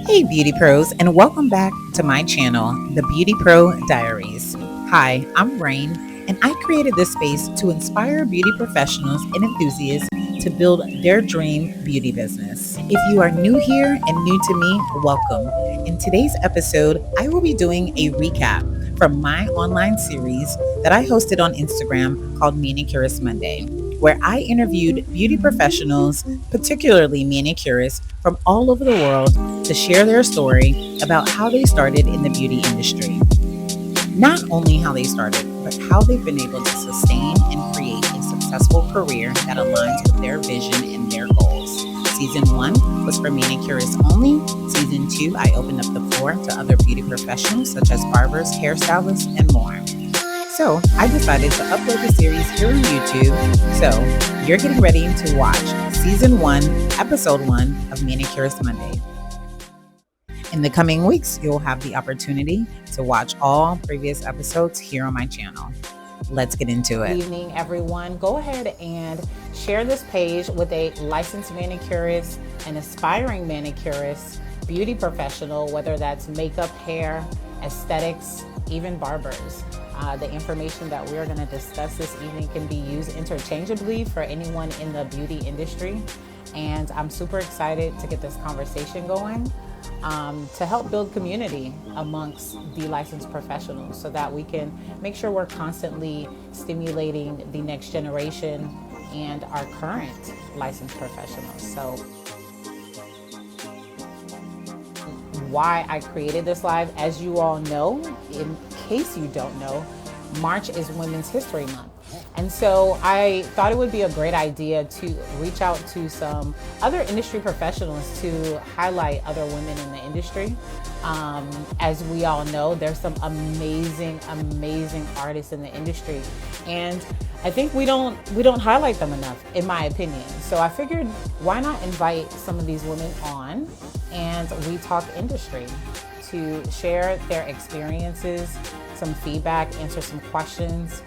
Hey, Beauty Pros, and welcome back to my channel, The Beauty Pro Diaries. Hi, I'm Rain, and I created this space to inspire beauty professionals and enthusiasts to build their dream beauty business. If you are new here and new to me, welcome. In today's episode, I will be doing a recap from my online series that I hosted on Instagram called Manicurist Monday, where I interviewed beauty professionals, particularly manicurists, from all over the world to share their story about how they started in the beauty industry. Not only how they started, but how they've been able to sustain and create a successful career that aligns with their vision and their goals. Season 1 was for manicurists only. Season 2, I opened up the floor to other beauty professionals such as barbers, hairstylists, and more. So I decided to upload the series here on YouTube. So you're getting ready to watch Season 1, Episode 1 of Manicurist Monday. In the coming weeks, you'll have the opportunity to watch all previous episodes here on my channel. Let's get into it. Good evening, everyone. Go ahead and share this page with a licensed manicurist, an aspiring manicurist, beauty professional, whether that's makeup, hair, aesthetics, even barbers. The information that we're going to discuss this evening can be used interchangeably for anyone in the beauty industry. And I'm super excited to get this conversation going. To help build community amongst the licensed professionals so that we can make sure we're constantly stimulating the next generation and our current licensed professionals. So why I created this live, as you all know, in case you don't know, March is Women's History Month. And so I thought it would be a great idea to reach out to some other industry professionals to highlight other women in the industry. As we all know, there's some amazing artists in the industry. And I think we don't highlight them enough, in my opinion. So I figured, why not invite some of these women on and we talk industry to share their experiences, some feedback, answer some questions,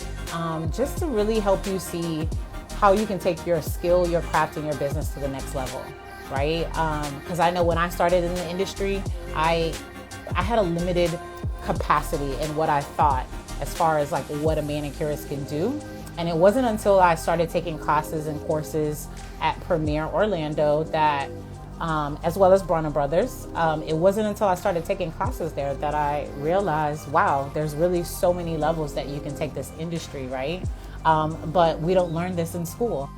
just to really help you see how you can take your skill, your craft, and your business to the next level, right? Because I know when I started in the industry, I had a limited capacity in what I thought as far as like what a manicurist can do. And it wasn't until I started taking classes and courses at Premier Orlando that as well as Bronner Brothers. It wasn't until I started taking classes there that I realized, wow, there's really so many levels that you can take this industry, right? But we don't learn this in school.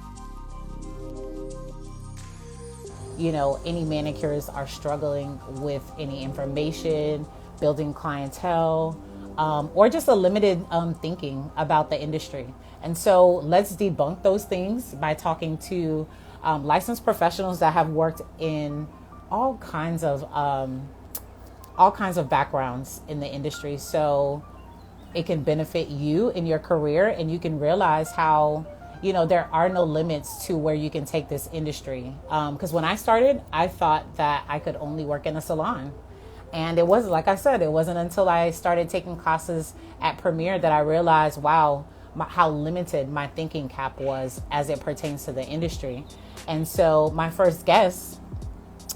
You know, any manicurists are struggling with any information, building clientele, or just a limited thinking about the industry. And so let's debunk those things by talking to licensed professionals that have worked in all kinds of backgrounds in the industry, so it can benefit you in your career, and you can realize how, you know, there are no limits to where you can take this industry. Because when I started, I thought that I could only work in a salon. And it wasn't, like I said, it wasn't until I started taking classes at Premier that I realized, wow, how limited my thinking cap was as it pertains to the industry. And so my first guest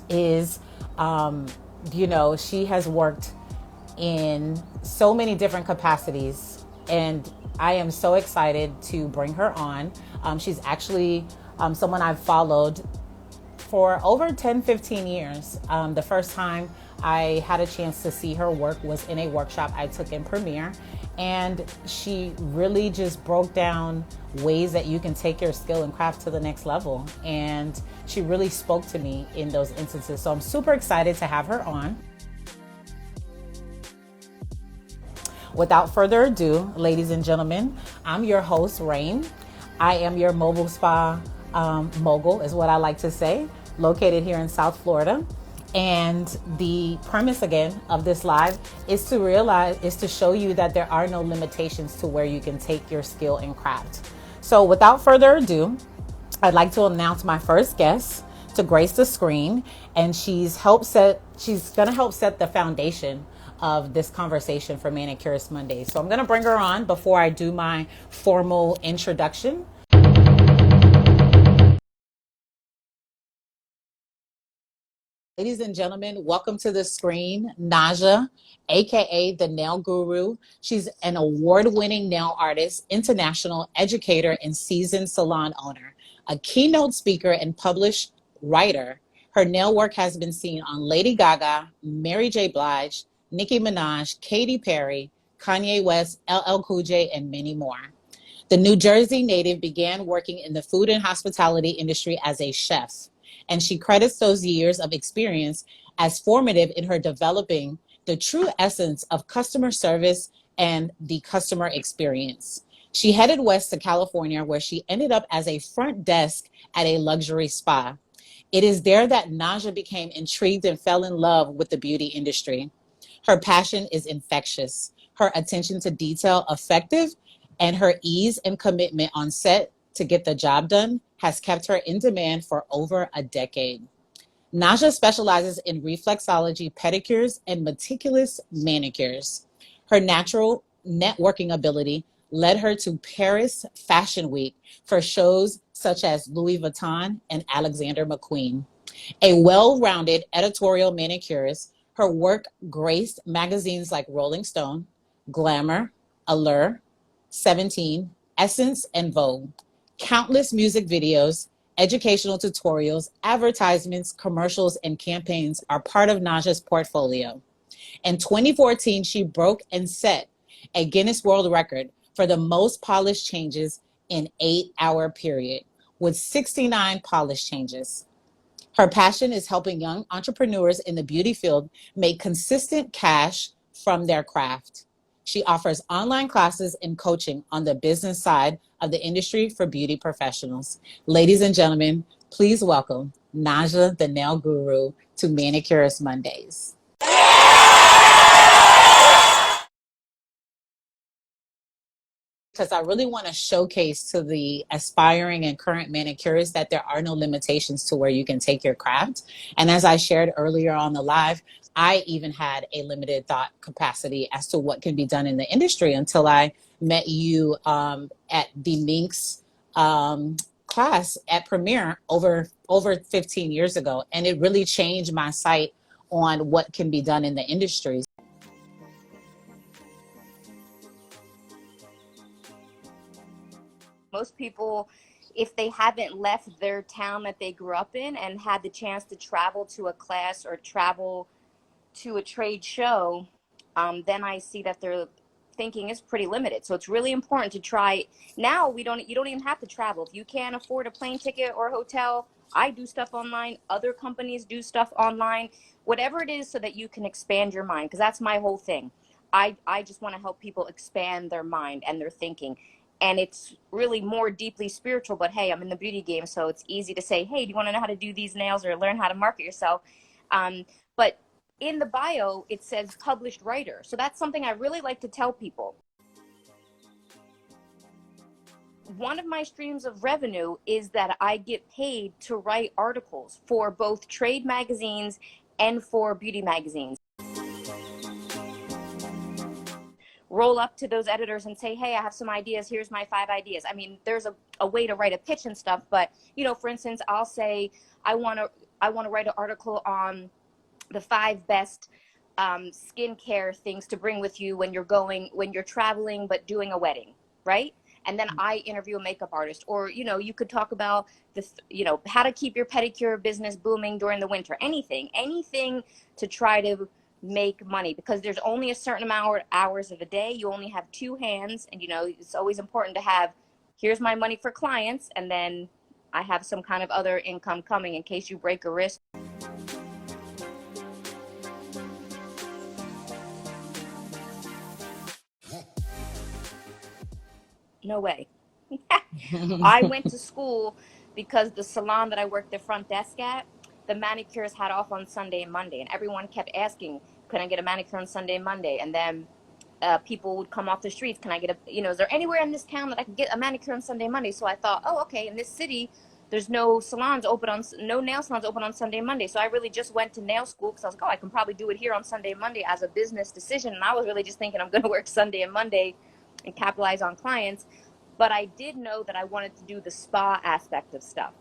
is, you know, she has worked in so many different capacities, and I am so excited to bring her on. She's actually someone I've followed for over 10-15 years. The first time I had a chance to see her work was in a workshop I took in Premier, and she really just broke down ways that you can take your skill and craft to the next level. And she really spoke to me in those instances. So I'm super excited to have her on. Without further ado, ladies and gentlemen, I'm your host, Rain. I am your mobile spa mogul, is what I like to say, located here in South Florida. And the premise again of this live is to show you that there are no limitations to where you can take your skill and craft. So without further ado, I'd like to announce my first guest to grace the screen, and she's gonna help set the foundation of this conversation for Manicurist Monday. So I'm gonna bring her on before I do my formal introduction. Ladies and gentlemen, welcome to the screen, Naja, aka the Nail Guru. She's an award-winning nail artist, international educator, and seasoned salon owner, a keynote speaker and published writer. Her nail work has been seen on Lady Gaga, Mary J. Blige, Nicki Minaj, Katy Perry, Kanye West, LL Cool J, and many more. The New Jersey native began working in the food and hospitality industry as a chef, and she credits those years of experience as formative in her developing the true essence of customer service and the customer experience. She headed west to California, where she ended up as a front desk at a luxury spa. It is there that Naja became intrigued and fell in love with the beauty industry. Her passion is infectious, her attention to detail effective, and her ease and commitment on set to get the job done has kept her in demand for over a decade. Naja specializes in reflexology pedicures and meticulous manicures. Her natural networking ability led her to Paris Fashion Week for shows such as Louis Vuitton and Alexander McQueen. A well-rounded editorial manicurist, her work graced magazines like Rolling Stone, Glamour, Allure, 17, Essence, and Vogue. Countless music videos, educational tutorials, advertisements, commercials, and campaigns are part of Naja's portfolio. In 2014, she broke and set a Guinness World Record for the most polished changes in 8-hour period, with 69 polished changes. Her passion is helping young entrepreneurs in the beauty field make consistent cash from their craft. She offers online classes and coaching on the business side of the industry for beauty professionals. Ladies and gentlemen, please welcome Naja, the Nail Guru, to Manicurist Mondays. Because I really want to showcase to the aspiring and current manicurists that there are no limitations to where you can take your craft. And as I shared earlier on the live, I even had a limited thought capacity as to what can be done in the industry until I met you at the Minx class at Premiere over 15 years ago. And it really changed my sight on what can be done in the industry. Most people, if they haven't left their town that they grew up in and had the chance to travel to a class or travel to a trade show, then I see that their thinking is pretty limited. So it's really important to try. Now you don't even have to travel. If you can't afford a plane ticket or a hotel, I do stuff online. Other companies do stuff online. Whatever it is, so that you can expand your mind, because that's my whole thing. I just want to help people expand their mind and their thinking. And it's really more deeply spiritual, but hey, I'm in the beauty game, so it's easy to say, hey, do you want to know how to do these nails or learn how to market yourself? But in the bio, it says published writer. So that's something I really like to tell people. One of my streams of revenue is that I get paid to write articles for both trade magazines and for beauty magazines. Roll up to those editors and say, hey, I have some ideas. Here's my 5 ideas. I mean, there's a way to write a pitch and stuff, but for instance, I'll say, I want to write an article on the 5 best skincare things to bring with you when you're traveling but doing a wedding, right? And then I interview a makeup artist. Or you could talk about how to keep your pedicure business booming during the winter. Anything to try to make money, because there's only a certain amount of hours of a day. You only have 2 hands, and it's always important to have, here's my money for clients, and then I have some kind of other income coming in case you break a wrist. No way. I went to school because the salon that I worked the front desk at, the manicurists had off on Sunday and Monday, and everyone kept asking, can I get a manicure on Sunday and Monday? And then people would come off the streets, can I get is there anywhere in this town that I can get a manicure on Sunday and Monday? So I thought, oh, okay, in this city, there's no nail salons open on Sunday and Monday. So I really just went to nail school because I was like, oh, I can probably do it here on Sunday and Monday as a business decision. And I was really just thinking I'm going to work Sunday and Monday and capitalize on clients. But I did know that I wanted to do the spa aspect of stuff.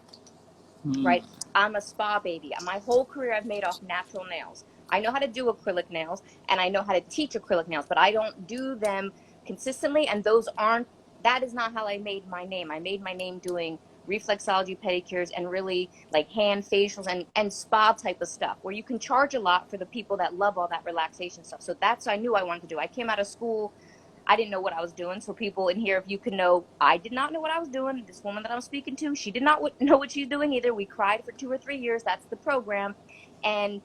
right? I'm a spa baby. My whole career I've made off natural nails. I know how to do acrylic nails and I know how to teach acrylic nails, but I don't do them consistently. And that is not how I made my name. I made my name doing reflexology pedicures and really like hand facials and spa type of stuff where you can charge a lot for the people that love all that relaxation stuff. So that's what I knew I wanted to do. I came out of school, I didn't know what I was doing. So people in here, if you can know, I did not know what I was doing. This woman that I'm speaking to, she did not know what she's doing either. We cried for 2 or 3 years. That's the program. And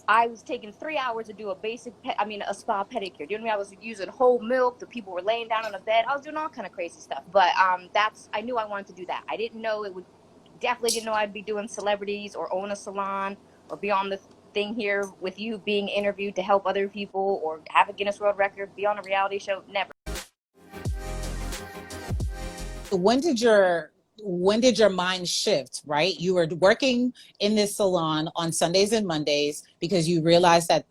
I was taking 3 hours to do a spa pedicure. Do you know what I mean? I was using whole milk. The people were laying down on a bed. I was doing all kind of crazy stuff. But I knew I wanted to do that. I didn't know definitely didn't know I'd be doing celebrities or own a salon or be on the thing here with you being interviewed to help other people or have a Guinness World Record, be on a reality show. Never. When did your mind shift, right? You were working in this salon on Sundays and Mondays because you realized that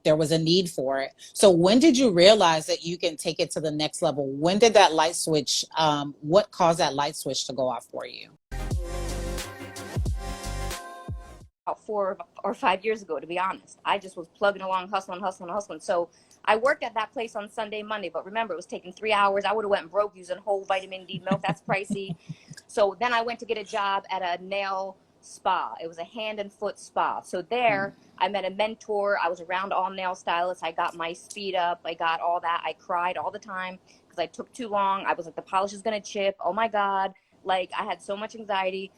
there was a need for it. So when did you realize that you can take it to the next level? When did that light switch, what caused that light switch to go off for you? About 4 or 5 years ago, to be honest. I just was plugging along, hustling. So I worked at that place on Sunday, Monday, but remember, it was taking 3 hours. I would have went broke using whole vitamin D milk. That's pricey. So then I went to get a job at a nail spa. It was a hand and foot spa. So there I met a mentor. I was around all nail stylists. I got my speed up. I got all that. I cried all the time because I took too long. I was like, the polish is going to chip. Oh my God. Like I had so much anxiety.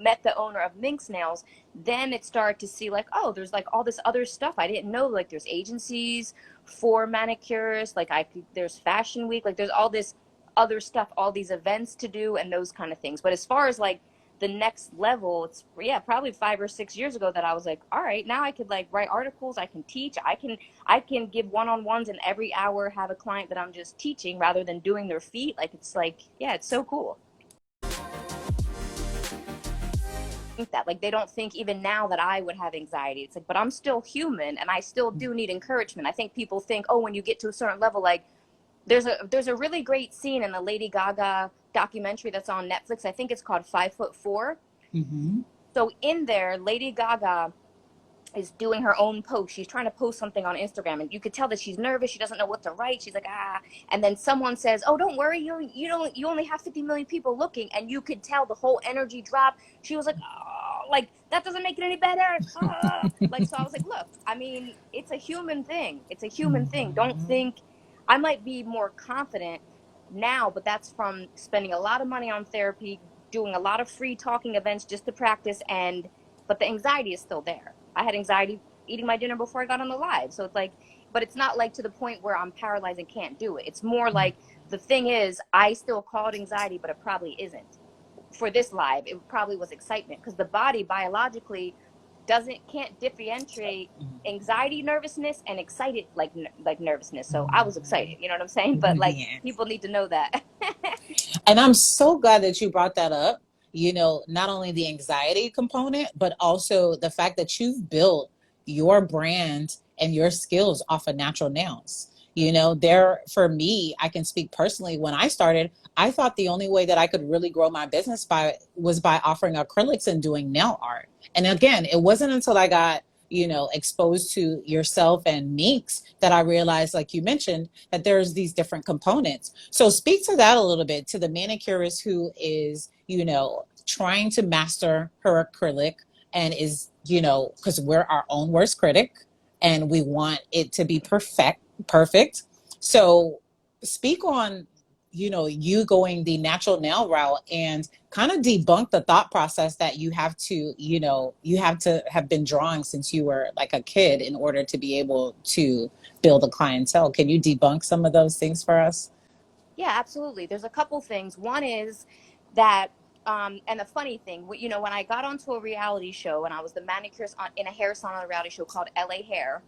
Met the owner of Minx Nails, then it started to see like, oh, there's like all this other stuff I didn't know. Like there's agencies for manicurists, like there's Fashion Week, like there's all this other stuff, all these events to do and those kind of things. But as far as like the next level, it's probably 5 or 6 years ago that I was like, all right, now I could like write articles, I can teach, I can give one-on-ones and every hour have a client that I'm just teaching rather than doing their feet. Like it's like, yeah, it's so cool. That like they don't think even now that I would have anxiety. It's like, but I'm still human and I still do need encouragement. I think people think, oh, when you get to a certain level, like there's a really great scene in the Lady Gaga documentary that's on Netflix. I think it's called 5'4". So in there, Lady Gaga is doing her own post. She's trying to post something on Instagram and you could tell that she's nervous. She doesn't know what to write. She's like, and then someone says, oh, don't worry. You only have 50 million people looking. And you could tell the whole energy drop. She was like, oh, like that doesn't make it any better. Like, so I was like, look, I mean, it's a human thing. It's a human thing. Don't think I might be more confident now, but that's from spending a lot of money on therapy, doing a lot of free talking events just to practice. But the anxiety is still there. I had anxiety eating my dinner before I got on the live. So it's like, but it's not like to the point where I'm paralyzed and can't do it. It's more like the thing is, I still call it anxiety, but it probably isn't. For this live, it probably was excitement because the body biologically can't differentiate anxiety, nervousness, and excited like nervousness. So I was excited, you know what I'm saying? But like people need to know that. And I'm so glad that you brought that up. Not only the anxiety component, but also the fact that you've built your brand and your skills off of natural nails. For me, I can speak personally. When I started, I thought the only way that I could really grow my business was by offering acrylics and doing nail art. And again, it wasn't until I got exposed to yourself and Meeks that I realized, like you mentioned, that there's these different components. So speak to that a little bit, to the manicurist who is, trying to master her acrylic and is, because we're our own worst critic and we want it to be perfect. So speak on, you going the natural nail route and kind of debunk the thought process that you have to have been drawing since you were like a kid in order to be able to build a clientele. Can you debunk some of those things for us? Yeah, absolutely. There's a couple things. One is that, and the funny thing, when I got onto a reality show and I was the manicurist in a hair salon on a reality show called LA Hair,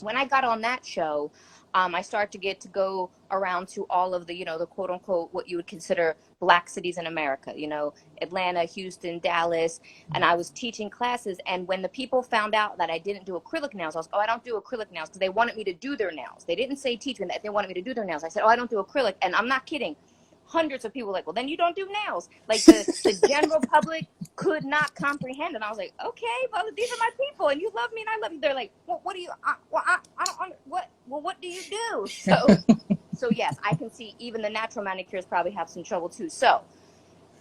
when I got on that show, I started to get to go around to all of the, the quote unquote, what you would consider black cities in America, Atlanta, Houston, Dallas. And I was teaching classes. And when the people found out that I didn't do acrylic nails, I was, oh, I don't do acrylic nails, because they wanted me to do their nails. They didn't say teach me, that they wanted me to do their nails. I said, oh, I don't do acrylic. And I'm not kidding. hundreds of people like, well, then you don't do nails. Like the general public could not comprehend. And I was like, okay, well, these are my people and you love me and I love you. They're like, well, what do you, I don't, what do you do? So yes, I can see even the natural manicures probably have some trouble too. So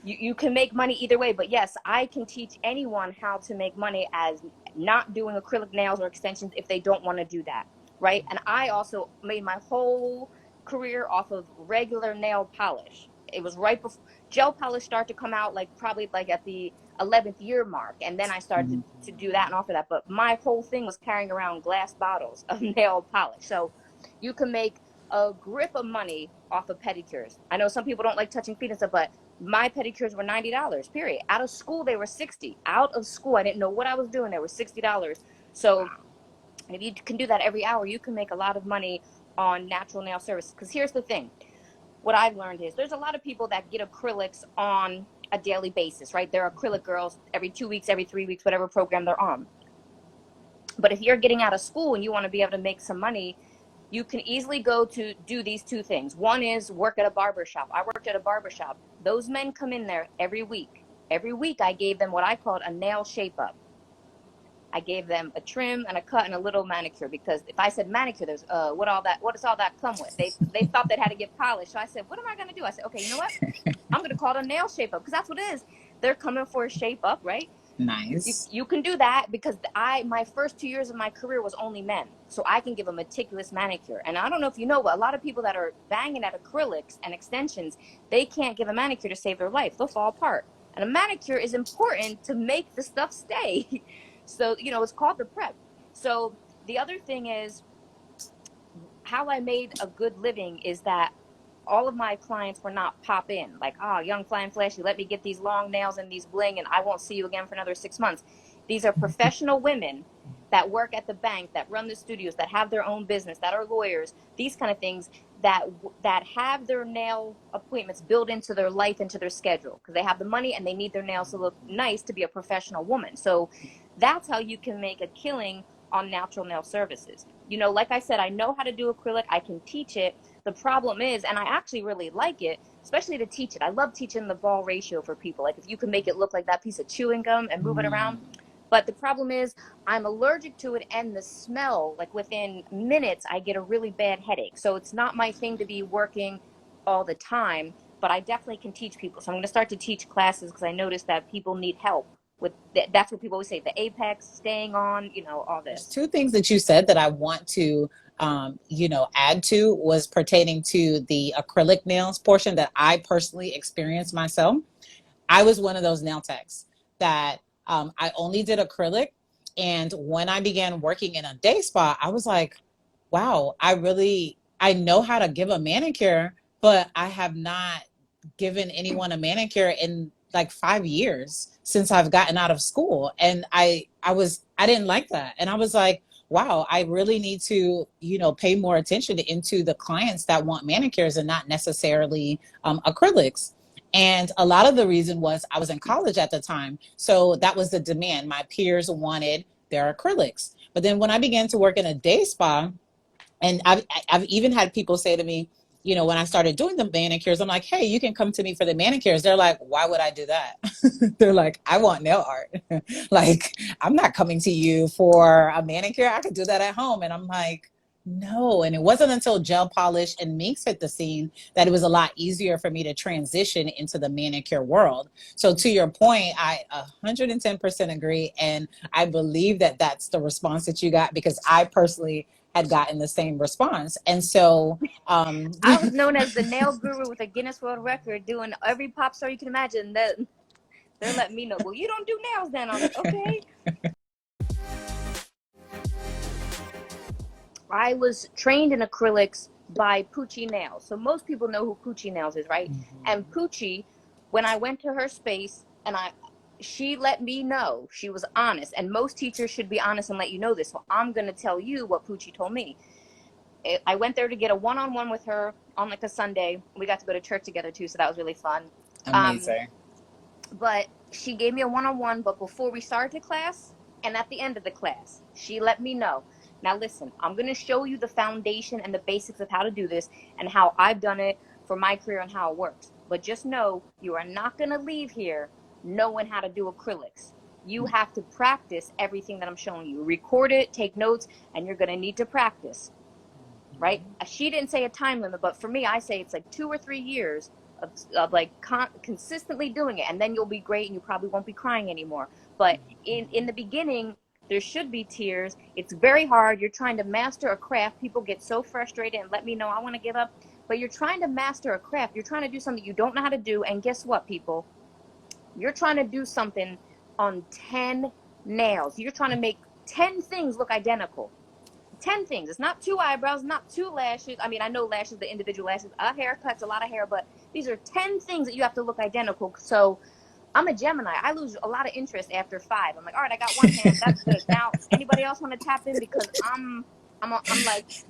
you can make money either way, but yes, I can teach anyone how to make money as not doing acrylic nails or extensions if they don't want to do that, right? And I also made my whole career off of regular nail polish. It was right before gel polish started to come out, like probably like at the 11th year mark, and then I started to do that and offer that. But my whole thing was carrying around glass bottles of nail polish. So you can make a grip of money off of pedicures. I know some people don't like touching feet and stuff, but my pedicures were $90, period. Out of school, they were 60. Out of school, I didn't know what I was doing. They were $60. So if you can do that every hour, you can make a lot of money on natural nail service. Because here's the thing. What I've learned is there's a lot of people that get acrylics on a daily basis, right? They're acrylic girls every 2 weeks, every 3 weeks, whatever program they're on. But if you're getting out of school and you want to be able to make some money, you can easily go to do these two things. One is work at a barber shop. I worked at a barber shop. Those men come in there every week. Every week I gave them what I called a nail shape up. I gave them a trim and a cut and a little manicure, because if I said manicure, there's what does all that come with? They thought they had to get polished. So I said, what am I gonna do? I said, okay, you know what? I'm gonna call it a nail shape up, because that's what it is. They're coming for a shape up, right? Nice. You can do that, because my first 2 years of my career was only men, so I can give a meticulous manicure. And I don't know if you know, but a lot of people that are banging at acrylics and extensions, they can't give a manicure to save their life. They'll fall apart. And a manicure is important to make the stuff stay. So, it's called the prep. So the other thing is, how I made a good living is that all of my clients were not pop in, like, oh, young, fly, and flashy, let me get these long nails and these bling, and I won't see you again for another 6 months. These are professional women that work at the bank, that run the studios, that have their own business, that are lawyers, these kind of things, that have their nail appointments built into their life, into their schedule, because they have the money and they need their nails to look nice to be a professional woman. So that's how you can make a killing on natural nail services. Like I said, I know how to do acrylic. I can teach it. The problem is, and I actually really like it, especially to teach it. I love teaching the ball ratio for people. Like if you can make it look like that piece of chewing gum and move it around. But the problem is I'm allergic to it, and the smell, like within minutes, I get a really bad headache. So it's not my thing to be working all the time, but I definitely can teach people. So I'm going to start to teach classes, because I noticed that people need help with that's what people always say, the apex, staying on, all There's this. two things that you said that I want to add to, was pertaining to the acrylic nails portion that I personally experienced myself. I was one of those nail techs that I only did acrylic. And when I began working in a day spa, I was like, wow, I know how to give a manicure, but I have not given anyone a manicure in like 5 years since I've gotten out of school. And I didn't like that. And I was like, wow, I really need to, pay more attention into the clients that want manicures and not necessarily acrylics. And a lot of the reason was I was in college at the time. So that was the demand. My peers wanted their acrylics. But then when I began to work in a day spa, and I've even had people say to me, when I started doing the manicures, I'm like, hey, you can come to me for the manicures. They're like, why would I do that? They're like, I want nail art. Like, I'm not coming to you for a manicure. I could do that at home. And I'm like, no. And it wasn't until gel polish and minks hit the scene that it was a lot easier for me to transition into the manicure world. So to your point, I 110% agree. And I believe that that's the response that you got, because I personally had gotten the same response. And so I was known as the nail guru with a Guinness World Record, doing every pop star you can imagine. That they're letting me know, well, you don't do nails then. I'm like, okay. I was trained in acrylics by Poochie Nails. So most people know who Poochie Nails is, right? And Poochie, when I went to her space, and she let me know, she was honest. And most teachers should be honest and let you know this. So I'm going to tell you what Poochie told me. I went there to get a one-on-one with her on like a Sunday. We got to go to church together too, so that was really fun. amazing. But she gave me a one-on-one, but before we started class and at the end of the class, she let me know, now listen, I'm going to show you the foundation and the basics of how to do this and how I've done it for my career and how it works. But just know you are not going to leave here knowing how to do acrylics. You have to practice everything that I'm showing you. Record it, take notes, and you're going to need to practice, right? She didn't say a time limit, but for me, I say it's like 2 or 3 years of like consistently doing it, and then you'll be great and you probably won't be crying anymore. But in the beginning, there should be tears. It's very hard. You're trying to master a craft. People get so frustrated and let me know I want to give up. But you're trying to master a craft. You're trying to do something you don't know how to do. And guess what, people? You're trying to do something on 10 nails. You're trying to make 10 things look identical. 10 things. It's not 2 eyebrows, not 2 lashes. I mean, I know lashes, the individual lashes, a haircut's a lot of hair, but these are 10 things that you have to look identical. So I'm a Gemini. I lose a lot of interest after 5. I'm like, all right, I got one hand. That's good. Now, anybody else want to tap in? Because I'm like,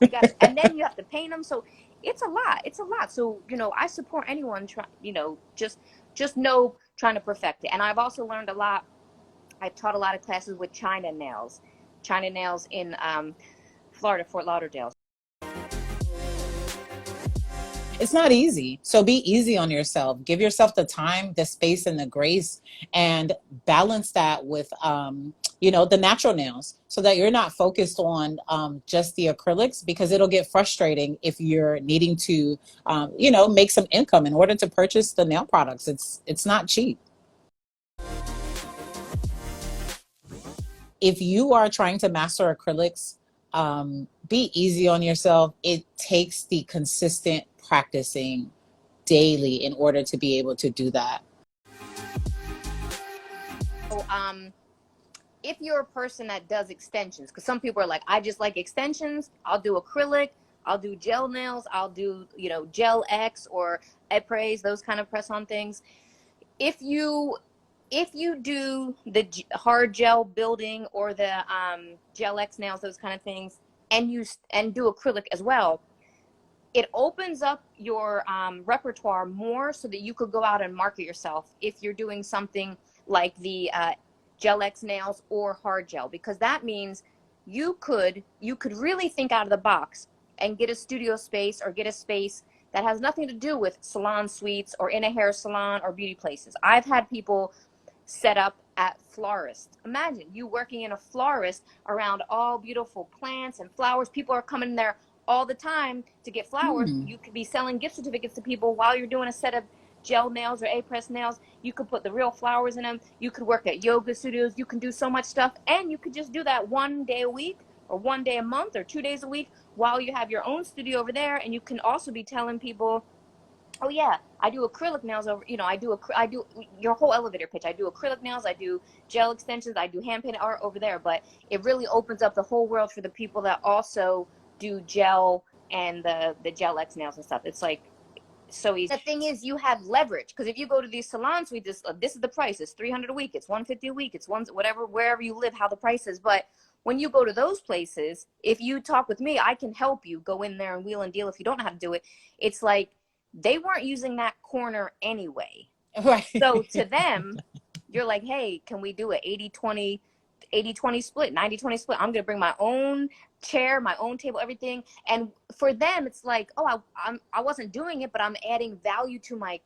you got to, and then you have to paint them. So it's a lot. It's a lot. So, I support anyone just know trying to perfect it. And I've also learned a lot. I taught a lot of classes with China nails in Florida, Fort Lauderdale. It's not easy. So be easy on yourself. Give yourself the time, the space, and the grace, and balance that with, the natural nails, so that you're not focused on just the acrylics, because it'll get frustrating if you're needing to, make some income in order to purchase the nail products. It's not cheap. If you are trying to master acrylics, be easy on yourself. It takes the consistent practicing daily in order to be able to do that. So, if you're a person that does extensions, because some people are like, I just like extensions, I'll do acrylic, I'll do gel nails, I'll do, gel X or epres, those kind of press-on things. If you do the hard gel building or the gel X nails, those kind of things, and do acrylic as well, it opens up your repertoire more, so that you could go out and market yourself if you're doing something like the gel X nails or hard gel, because that means you could really think out of the box and get a studio space or get a space that has nothing to do with salon suites or in a hair salon or beauty places. I've had people set up at florists. Imagine you working in a florist around all beautiful plants and flowers. People are coming there all the time to get flowers. You could be selling gift certificates to people while you're doing a set of gel nails or A-press nails. You could put the real flowers in them. You could work at yoga studios. You can do so much stuff, and you could just do that 1 day a week or 1 day a month or 2 days a week while you have your own studio over there. And you can also be telling people, oh yeah, I do acrylic nails over, I do your whole elevator pitch. I do acrylic nails, I do gel extensions, I do hand painted art over there. But it really opens up the whole world for the people that also do gel and the gel X nails and stuff. It's like so easy. The thing is, you have leverage, because if you go to these salons, this is the price. It's $300 a week. It's $150 a week. It's whatever, wherever you live, how the price is. But when you go to those places, if you talk with me, I can help you go in there and wheel and deal if you don't know how to do it. It's like they weren't using that corner anyway. Right. So to them, you're like, hey, can we do an 80-20 split, 90-20 split? I'm going to bring my own chair, my own table, everything. And for them, it's like, oh, I wasn't doing it, but I'm adding value to my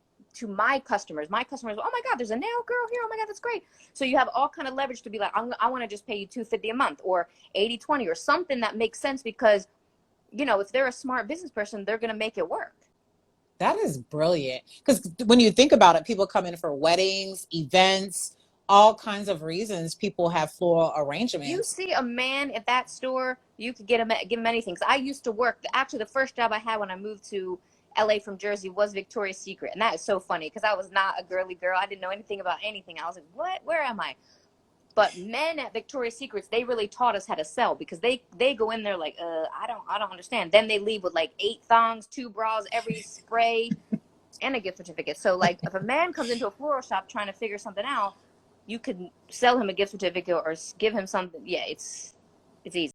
customers. My customers, oh my God, there's a nail girl here. Oh my God, that's great. So you have all kind of leverage to be like, I want to just pay you $250 a month or 80-20 or something that makes sense, because, if they're a smart business person, they're going to make it work. That is brilliant. Because when you think about it, people come in for weddings, events, all kinds of reasons. People have floral arrangements. You see a man at that store, you could give him anything. I used to work, actually the first job I had when I moved to LA from Jersey was Victoria's Secret. And that is so funny, because I was not a girly girl. I didn't know anything about anything. I was like, what? Where am I? But men at Victoria's Secrets, they really taught us how to sell, because they go in there like, I don't understand. Then they leave with like 8 thongs, 2 bras, every spray, and a gift certificate. So like, if a man comes into a floral shop trying to figure something out, you could sell him a gift certificate or give him something. Yeah, it's easy.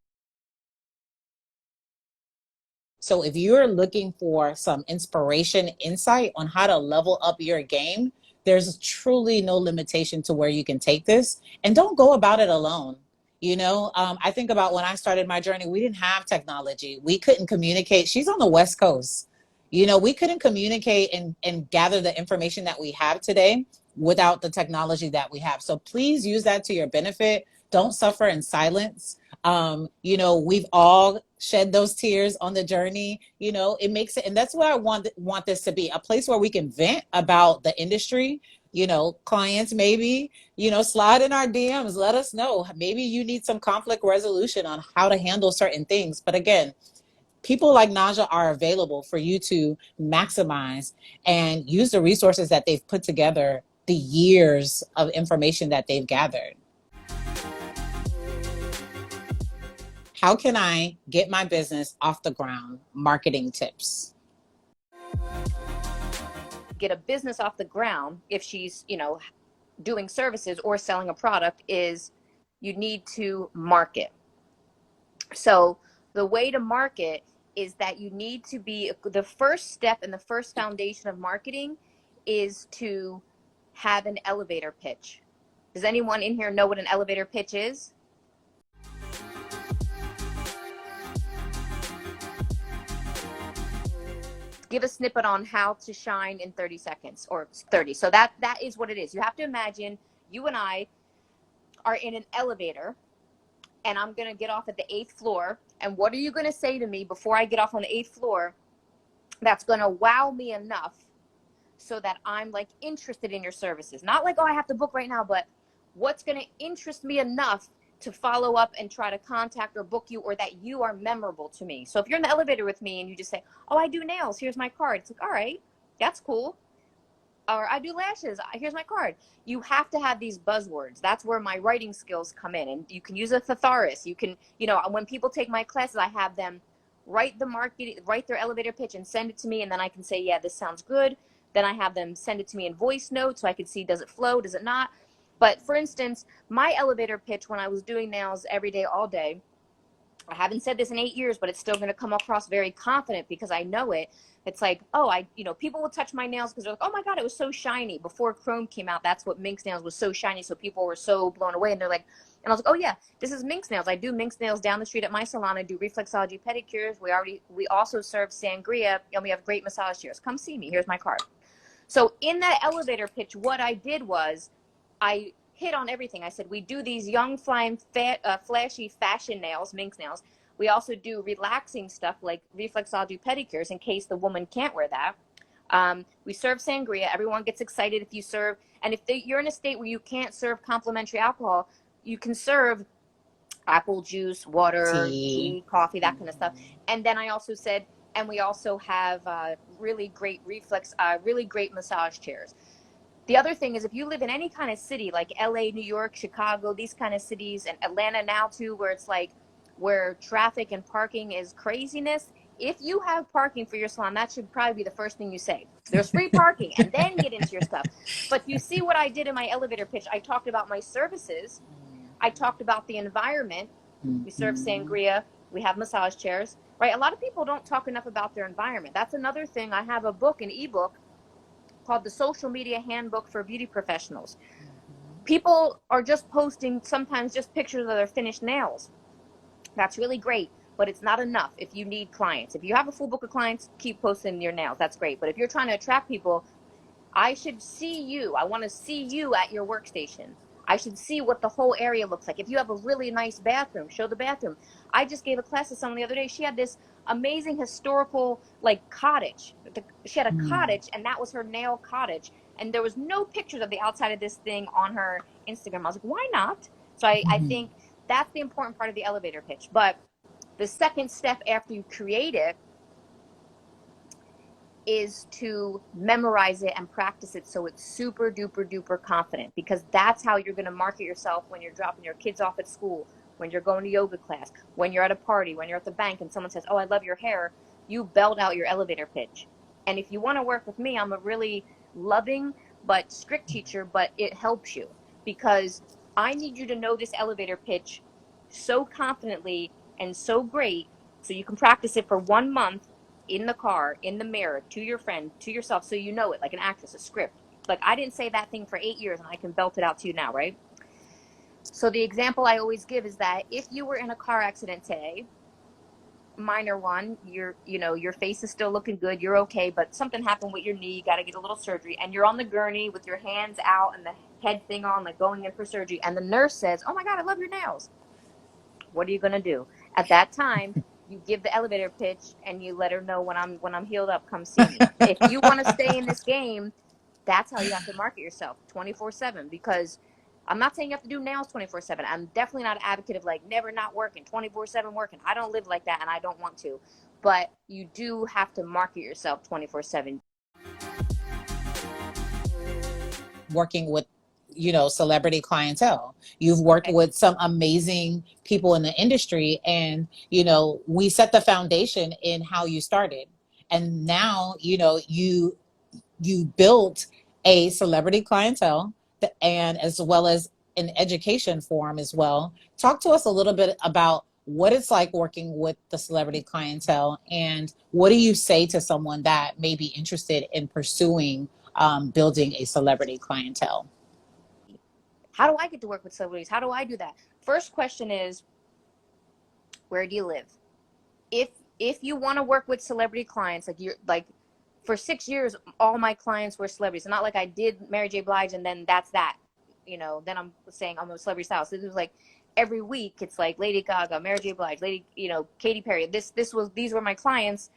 So if you're looking for some inspiration, insight on how to level up your game, there's truly no limitation to where you can take this. And don't go about it alone. I think about when I started my journey, we didn't have technology. We couldn't communicate. She's on the West Coast. We couldn't communicate and gather the information that we have today without the technology that we have. So please use that to your benefit. Don't suffer in silence. We've all shed those tears on the journey. It makes it, and that's what I want this to be, a place where we can vent about the industry. Clients, maybe, slide in our DMs, let us know. Maybe you need some conflict resolution on how to handle certain things. But again, people like Naja are available for you to maximize and use the resources that they've put together, the years of information that they've gathered. How can I get my business off the ground? Marketing tips. Get a business off the ground, if she's, doing services or selling a product, is you need to market. So the way to market is that you need to be, the first step and the first foundation of marketing is to have an elevator pitch. Does anyone in here know what an elevator pitch is? Give a snippet on how to shine in 30 seconds or 30. So that is what it is. You have to imagine you and I are in an elevator, and I'm going to get off at the 8th floor. And what are you going to say to me before I get off on the 8th floor that's going to wow me enough so that I'm like interested in your services? Not like, oh, I have to book right now, but what's going to interest me enough to follow up and try to contact or book you, or that you are memorable to me. So if you're in the elevator with me and you just say, oh, I do nails, here's my card. It's like, all right, that's cool. Or I do lashes, here's my card. You have to have these buzzwords. That's where my writing skills come in. And you can use a thesaurus. You can, when people take my classes, I have them write their elevator pitch and send it to me. And then I can say, yeah, this sounds good. Then I have them send it to me in voice notes so I can see, does it flow, does it not? But for instance, my elevator pitch when I was doing nails every day, all day, I haven't said this in 8 years, but it's still going to come across very confident because I know it. It's like, people will touch my nails because they're like, oh my God, it was so shiny. Before Chrome came out, that's what Minx Nails was, so shiny. So people were so blown away. And they're like, and I was like, oh yeah, this is Minx Nails. I do Minx Nails down the street at my salon. I do reflexology pedicures. We also serve sangria, and we have great massage chairs. Come see me. Here's my card. So in that elevator pitch, what I did was I hit on everything. I said, we do these young, flying, flashy fashion nails, Minx Nails. We also do relaxing stuff like reflexology pedicures in case the woman can't wear that. We serve sangria. Everyone gets excited if you serve. And if you're in a state where you can't serve complimentary alcohol, you can serve apple juice, water, tea, coffee, that kind of stuff. And then I also said, and we also have really great massage chairs. The other thing is, if you live in any kind of city like LA, New York, Chicago, these kind of cities, and Atlanta now too, where it's like where traffic and parking is craziness, if you have parking for your salon, that should probably be the first thing you say. There's free parking, and then get into your stuff. But you see what I did in my elevator pitch. I talked about my services. I talked about the environment. We serve sangria. We have massage chairs, right? A lot of people don't talk enough about their environment. That's another thing. I have a book, an ebook, called the Social Media Handbook for Beauty Professionals. People are just posting sometimes just pictures of their finished nails. That's really great, but it's not enough if you need clients. If you have a full book of clients, keep posting your nails. That's great. But if you're trying to attract people, I should see you. I want to see you at your workstation. I should see what the whole area looks like. If you have a really nice bathroom, show the bathroom. I just gave a class to someone the other day. She had this amazing historical cottage. She had a cottage, and that was her nail cottage. And there was no pictures of the outside of this thing on her Instagram. I was like, why not? So I think that's the important part of the elevator pitch. But the second step after you create it is to memorize it and practice it so it's super duper duper confident, because that's how you're going to market yourself when you're dropping your kids off at school, when you're going to yoga class, when you're at a party, when you're at the bank and someone says, oh, I love your hair. You belt out your elevator pitch. And if you want to work with me, I'm a really loving but strict teacher, but it helps you because I need you to know this elevator pitch so confidently and so great so you can practice it for 1 month in the car, in the mirror, to your friend, to yourself, so you know it, like an actress, a script. Like, I didn't say that thing for 8 years, and I can belt it out to you now, right? So the example I always give is that if you were in a car accident today, minor one. Your face is still looking good. You're okay, but something happened with your knee. You got to get a little surgery, and you're on the gurney with your hands out and the head thing on, like going in for surgery. And the nurse says, "Oh my God, I love your nails." What are you gonna do at that time? You give the elevator pitch and you let her know, when I'm healed up, come see me. If you want to stay in this game, that's how you have to market yourself 24/7. Because I'm not saying you have to do nails 24/7. I'm definitely not an advocate of like never not working, 24/7 working. I don't live like that and I don't want to. But you do have to market yourself 24/7. Working with, celebrity clientele. You've worked with some amazing people in the industry, and we set the foundation in how you started. And now, you built a celebrity clientele, and as well as an education forum as well. Talk to us a little bit about what it's like working with the celebrity clientele, and what do you say to someone that may be interested in pursuing building a celebrity clientele? How do I get to work with celebrities? How do I do that? First question is, where do you live? if if you want to work with celebrity clients, like you're like, for 6 years all my clients were celebrities. It's not like I did Mary J. Blige and then that's that. Then I'm saying I'm a celebrity stylist. This was like every week it's like Lady Gaga, Mary J. Blige, Katy Perry. These were my clients.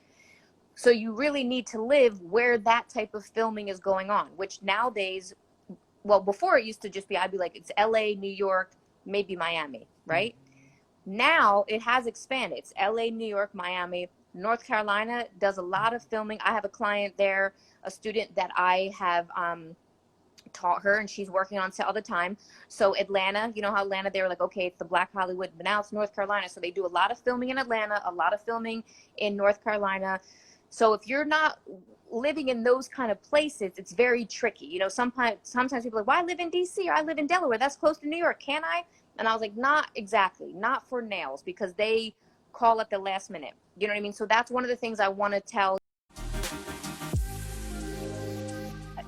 So you really need to live where that type of filming is going on, which nowadays, well, before it used to just be, I'd be like, it's LA, New York, maybe Miami, right? Now it has expanded. It's LA, New York, Miami. North Carolina does a lot of filming. I have a client there, a student that I have taught her, and she's working on set all the time. So Atlanta, you know how Atlanta, they were like, okay, it's the Black Hollywood, but now it's North Carolina. So they do a lot of filming in Atlanta, a lot of filming in North Carolina. So if you're not living in those kind of places, it's very tricky. Sometimes people are like, well, I live in DC or I live in Delaware. That's close to New York. Can I? And I was like, not exactly, not for nails, because they call at the last minute. You know what I mean? So that's one of the things I want to tell.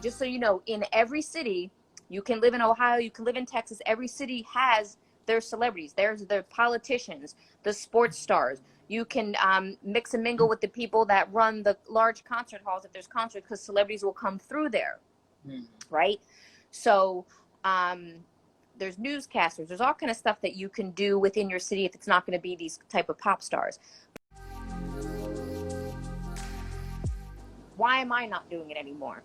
Just so you know, in every city, you can live in Ohio, you can live in Texas, every city has their celebrities. There's the politicians, the sports stars. You can mix and mingle with the people that run the large concert halls if there's concerts, because celebrities will come through there, right? So there's newscasters. There's all kind of stuff that you can do within your city if it's not going to be these type of pop stars. Why am I not doing it anymore?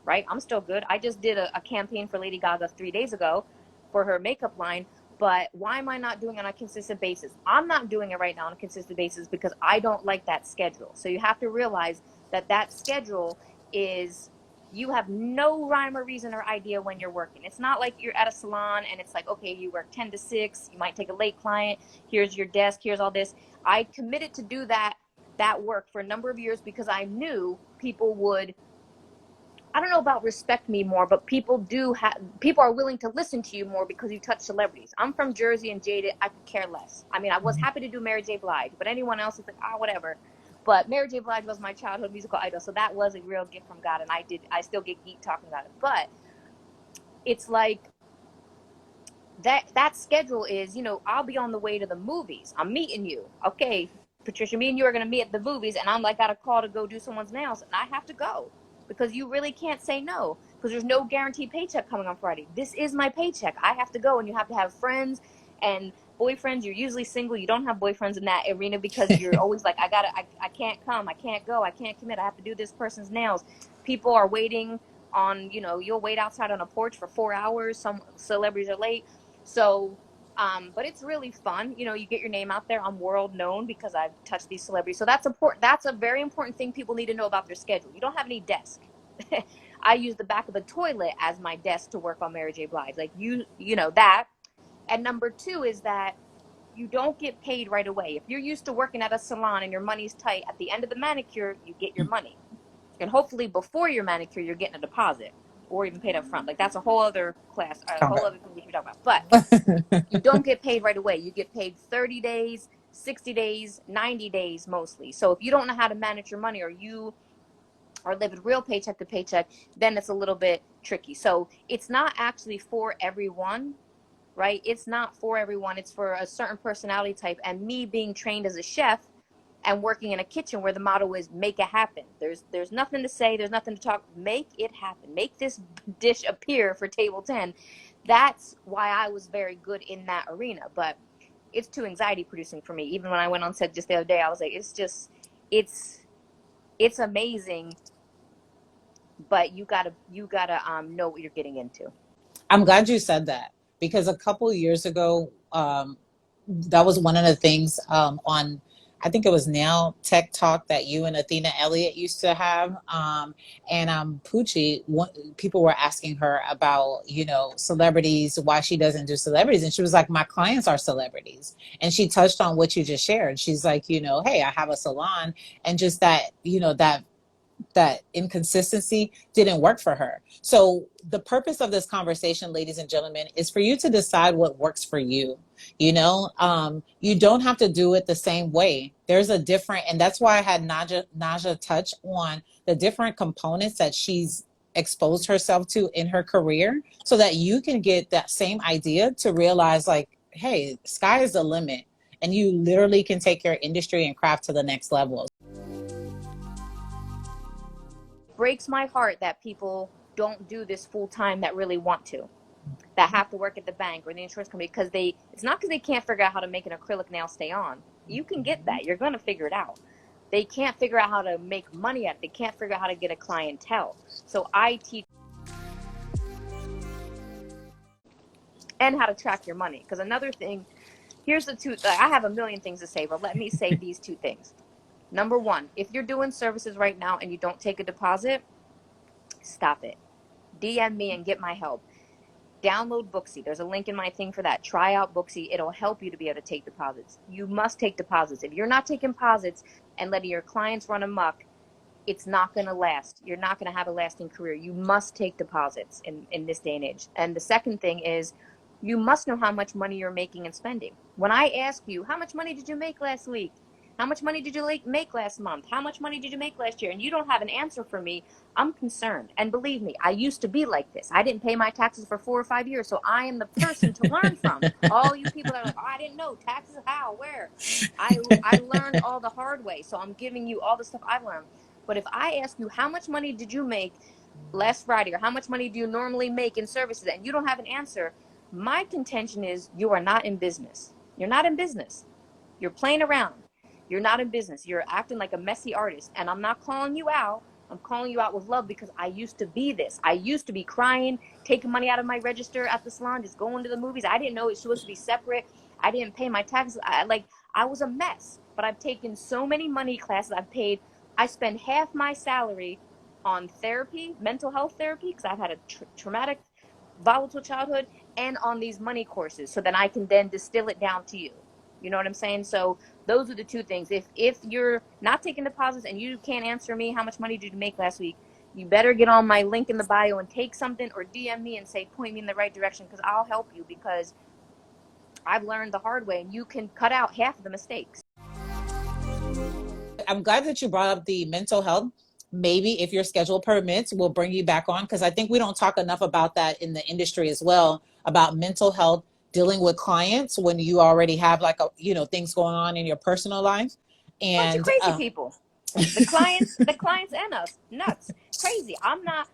Right? I'm still good. I just did a campaign for Lady Gaga 3 days ago for her makeup line. But why am I not doing it on a consistent basis? I'm not doing it right now on a consistent basis because I don't like that schedule. So you have to realize that schedule is, you have no rhyme or reason or idea when you're working. It's not like you're at a salon and it's like, okay, you work 10 to 6, you might take a late client, here's your desk, here's all this. I committed to do that work for a number of years because I knew people would, I don't know about respect me more, but people are willing to listen to you more because you touch celebrities. I'm from Jersey and jaded. I could care less. I mean, I was happy to do Mary J. Blige, but anyone else is like, whatever. But Mary J. Blige was my childhood musical idol, so that was a real gift from God, and I still get geeked talking about it. But it's like that schedule is, I'll be on the way to the movies. I'm meeting you. Okay, Patricia, me and you are going to meet at the movies, and I'm like, got a call to go do someone's nails, and I have to go. Because you really can't say no, because there's no guaranteed paycheck coming on Friday. This is my paycheck. I have to go, and you have to have friends and boyfriends. You're usually single. You don't have boyfriends in that arena because you're always like, I can't come. I can't go. I can't commit. I have to do this person's nails. People are waiting on, you'll wait outside on a porch for 4 hours. Some celebrities are late. So, but it's really fun. You get your name out there. I'm world known because I've touched these celebrities. So that's important. That's a very important thing people need to know about their schedule. You don't have any desk. I use the back of a toilet as my desk to work on Mary J. Blige. Like you know that. And number 2 is that you don't get paid right away. If you're used to working at a salon and your money's tight, at the end of the manicure, you get your money. And hopefully before your manicure, you're getting a deposit or even paid up front. Like that's a whole other class, a whole other thing we can talk about. But you don't get paid right away. You get paid 30 days, 60 days, 90 days mostly. So if you don't know how to manage your money, or you are living real paycheck to paycheck, then it's a little bit tricky. So it's not actually for everyone, right? It's not for everyone. It's for a certain personality type. And me being trained as a chef, and working in a kitchen where the motto is make it happen. There's nothing to say, there's nothing to talk, make it happen. Make this dish appear for table 10. That's why I was very good in that arena, but it's too anxiety producing for me. Even when I went on set just the other day, I was like, it's amazing, but you gotta know what you're getting into. I'm glad you said that, because a couple of years ago, that was one of the things on, I think it was Now Tech Talk, that you and Athena Elliott used to have. And Poochie, people were asking her about, celebrities, why she doesn't do celebrities. And she was like, my clients are celebrities. And she touched on what you just shared. She's like, hey, I have a salon, and just that, that inconsistency didn't work for her. So the purpose of this conversation, ladies and gentlemen, is for you to decide what works for you. You don't have to do it the same way. There's a different, and that's why I had Naja touch on the different components that she's exposed herself to in her career, so that you can get that same idea to realize, like, hey, sky is the limit, and you literally can take your industry and craft to the next level. Breaks my heart that people don't do this full time that really want to, that have to work at the bank or the insurance company, because it's not because they can't figure out how to make an acrylic nail stay on. You can get that. You're going to figure it out. They can't figure out how to make money at it. They can't figure out how to get a clientele. So I teach and how to track your money. Because another thing, here's the two, I have a million things to say, but let me say these two things. Number one, if you're doing services right now and you don't take a deposit, stop it. DM me and get my help. Download Booksy. There's a link in my thing for that. Try out Booksy. It'll help you to be able to take deposits. You must take deposits. If you're not taking deposits and letting your clients run amok, it's not going to last. You're not going to have a lasting career. You must take deposits in this day and age. And the second thing is, you must know how much money you're making and spending. When I ask you, how much money did you make last week? How much money did you make last month? How much money did you make last year? And you don't have an answer for me, I'm concerned. And believe me, I used to be like this. I didn't pay my taxes for 4 or 5 years, so I am the person to learn from. All you people that are like, oh, I didn't know taxes, how, where? I learned all the hard way, so I'm giving you all the stuff I've learned. But if I ask you, how much money did you make last Friday, or how much money do you normally make in services, and you don't have an answer, my contention is you are not in business. You're not in business. You're playing around. You're not in business. You're acting like a messy artist. And I'm not calling you out. I'm calling you out with love, because I used to be this. I used to be crying, taking money out of my register at the salon, just going to the movies. I didn't know it was supposed to be separate. I didn't pay my taxes. I was a mess. But I've taken so many money classes. I spend half my salary on therapy, mental health therapy, because I've had a traumatic, volatile childhood, and on these money courses, so that I can then distill it down to you. You know what I'm saying? So those are the two things. If you're not taking deposits and you can't answer me, how much money did you make last week? You better get on my link in the bio and take something, or DM me and say, point me in the right direction, because I'll help you, because I've learned the hard way, and you can cut out half of the mistakes. I'm glad that you brought up the mental health. Maybe if your schedule permits, we'll bring you back on, because I think we don't talk enough about that in the industry as well, about mental health, dealing with clients when you already have things going on in your personal life. And bunch of crazy people. The clients and us, nuts, crazy. I'm not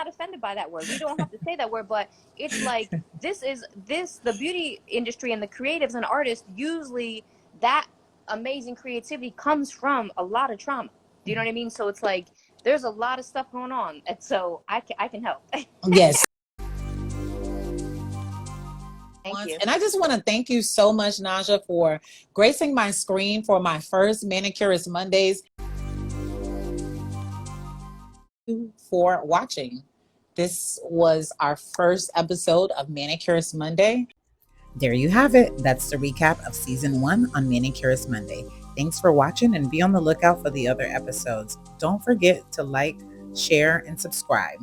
offended by that word. We don't have to say that word, but it's like, the beauty industry and the creatives and artists, usually that amazing creativity comes from a lot of trauma. Do you know what I mean? So it's like, there's a lot of stuff going on, and so I can help. Yes. Thank you. And I just want to thank you so much, Naja, for gracing my screen for my first Manicurist Mondays. For watching. This was our first episode of Manicurist Monday. There you have it. That's the recap of season 1 on Manicurist Monday. Thanks for watching, and be on the lookout for the other episodes. Don't forget to like, share, and subscribe.